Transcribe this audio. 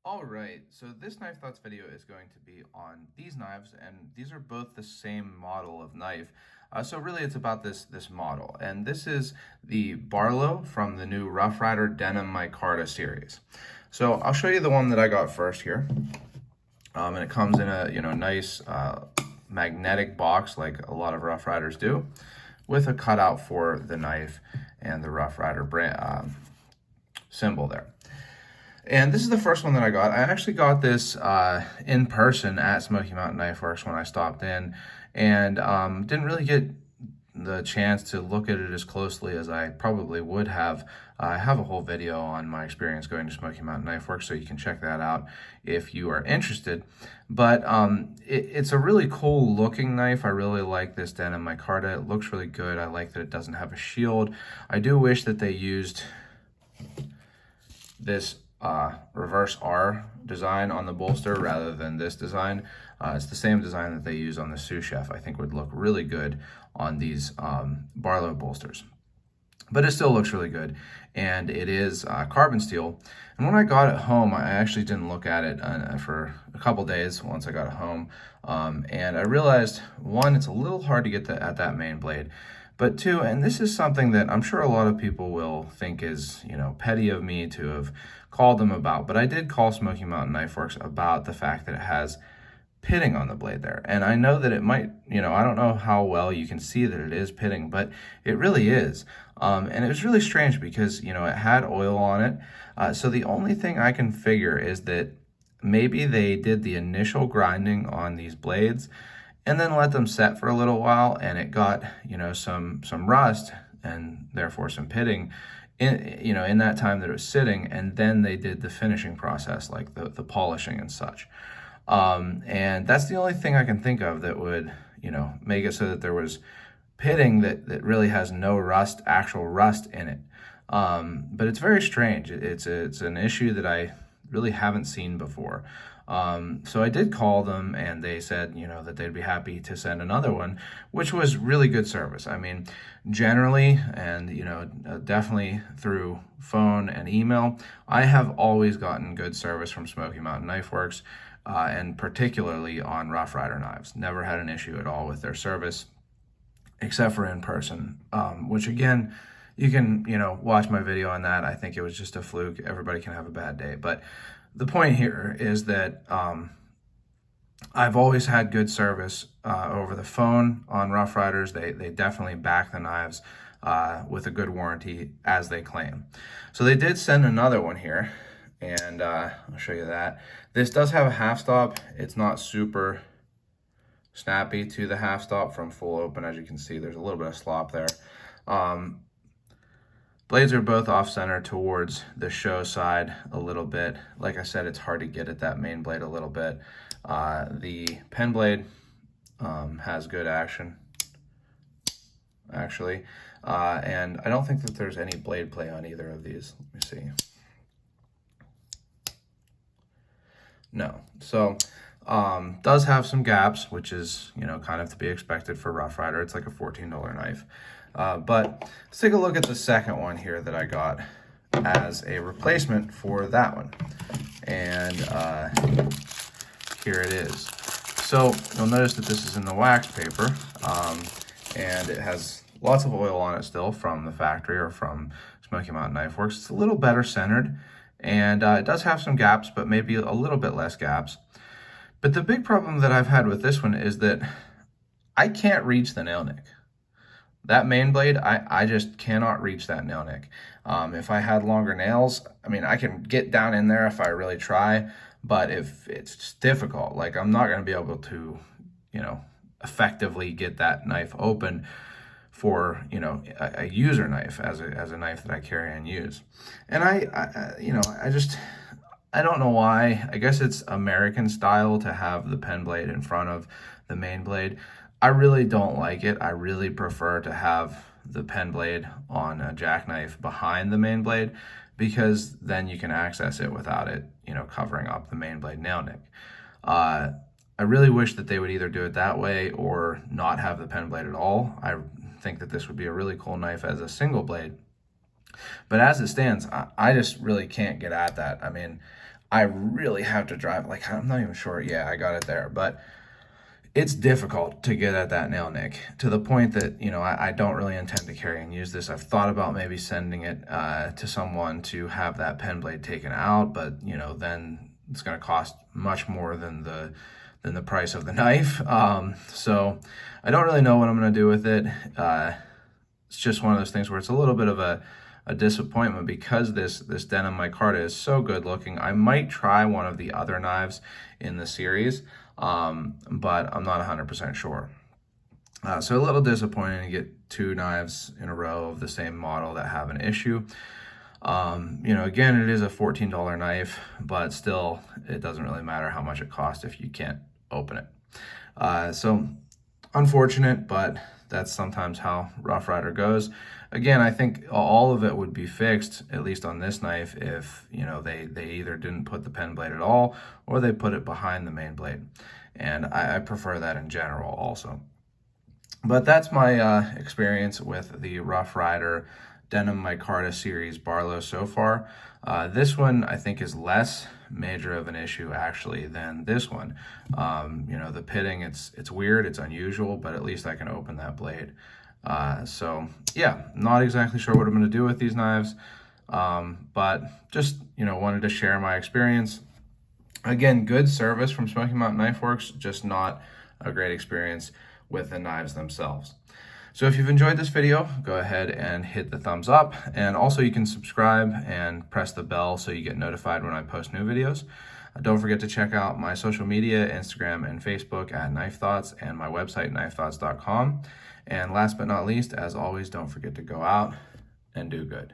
All right, so this knife thoughts video is going to be on these knives, and these are both the same model of knife. So really it's about this model, and this is the Barlow from the new Ryder Denim Micarta series. So I'll show you the one that I got first here, and it comes in a nice magnetic box like a lot of Rough Riders do, with a cutout for the knife and the Rough Rider brand symbol there. And this is the first one that I got. I actually got this in person at Smoky Mountain Knife Works when I stopped in, and didn't really get the chance to look at it as closely as I probably would have. I have a whole video on my experience going to Smoky Mountain Knife Works, so you can check that out if you are interested. But it's a really cool looking knife. I really like this Denim Micarta. It looks really good. I like that it doesn't have a shield. I do wish that they used this reverse R design on the bolster rather than this design. It's the same design that they use on the sous chef. I think would look really good on these Barlow bolsters. But it still looks really good, and it is carbon steel. And when I got it home, I actually didn't look at it for a couple days once I got it home, and I realized, one, it's a little hard to get at that main blade. But two, and this is something that I'm sure a lot of people will think is, petty of me to have called them about, but I did call Smoky Mountain Knife Works about the fact that it has pitting on the blade there. And I know that it might, I don't know how well you can see that it is pitting, but it really is. And it was really strange because, it had oil on it. So the only thing I can figure is that maybe they did the initial grinding on these blades and then let them set for a little while, and it got, some rust and therefore some pitting in that time that it was sitting, and then they did the finishing process, like the polishing and such. And that's the only thing I can think of that would, make it so that there was pitting that really has no actual rust in it. But it's very strange. It's an issue that I really haven't seen before. So I did call them, and they said, that they'd be happy to send another one, which was really good service. I mean, generally, and, definitely through phone and email, I have always gotten good service from Smoky Mountain Knife Works, and particularly on Rough Rider knives. Never had an issue at all with their service, except for in person, which again, you can, watch my video on that. I think it was just a fluke. Everybody can have a bad day. But the point here is that I've always had good service over the phone on Rough Riders. They definitely back the knives with a good warranty, as they claim. So they did send another one here, and I'll show you that. This does have a half stop. It's not super snappy to the half stop from full open. As you can see, there's a little bit of slop there. Blades are both off-center towards the show side a little bit. Like I said, it's hard to get at that main blade a little bit. The pen blade has good action, actually. And I don't think that there's any blade play on either of these. Let me see. No. So, does have some gaps, which is, kind of to be expected for Rough Rider. It's like a $14 knife. But let's take a look at the second one here that I got as a replacement for that one. And here it is. So you'll notice that this is in the wax paper, and it has lots of oil on it still from the factory or from Smoky Mountain Knife Works. It's a little better centered, and it does have some gaps, but maybe a little bit less gaps. But the big problem that I've had with this one is that I can't reach the nail nick. That main blade, I just cannot reach that nail nick. If I had longer nails, I mean, I can get down in there if I really try, but if it's just difficult, like I'm not going to be able to, effectively get that knife open for, a user knife as a knife that I carry and use. And I don't know why. I guess it's American style to have the pen blade in front of the main blade. I really don't like it. I really prefer to have the pen blade on a jackknife behind the main blade, because then you can access it without it, covering up the main blade nail nick. I really wish that they would either do it that way or not have the pen blade at all. I think that this would be a really cool knife as a single blade. But as it stands, I just really can't get at that. I mean, I really have to drive, like, I'm not even sure. Yeah, I got it there, but it's difficult to get at that nail nick to the point that, I don't really intend to carry and use this. I've thought about maybe sending it to someone to have that pen blade taken out, but, then it's going to cost much more than the price of the knife. So I don't really know what I'm going to do with it. It's just one of those things where it's a little bit of a disappointment because this Denim Micarta is so good looking. I might try one of the other knives in the series, but I'm not 100% sure. So a little disappointing to get two knives in a row of the same model that have an issue. Again, it is a $14 knife, but still, it doesn't really matter how much it costs if you can't open it. So unfortunate, but that's sometimes how Rough Ryder goes. Again, I think all of it would be fixed, at least on this knife, if they either didn't put the pen blade at all or they put it behind the main blade. And I prefer that in general also. But that's my experience with the Rough Ryder Denim Micarta series Barlow so far. This one I think is less major of an issue actually than this one. The pitting, it's weird, it's unusual, but at least I can open that blade. So yeah, not exactly sure what I'm going to do with these knives, but just wanted to share my experience. Again, good service from Smoky Mountain Knife Works, just not a great experience with the knives themselves. So if you've enjoyed this video, go ahead and hit the thumbs up, and also you can subscribe and press the bell so you get notified when I post new videos. Don't forget to check out my social media, Instagram and Facebook at Knife Thoughts, and my website, knifethoughts.com. And last but not least, as always, don't forget to go out and do good.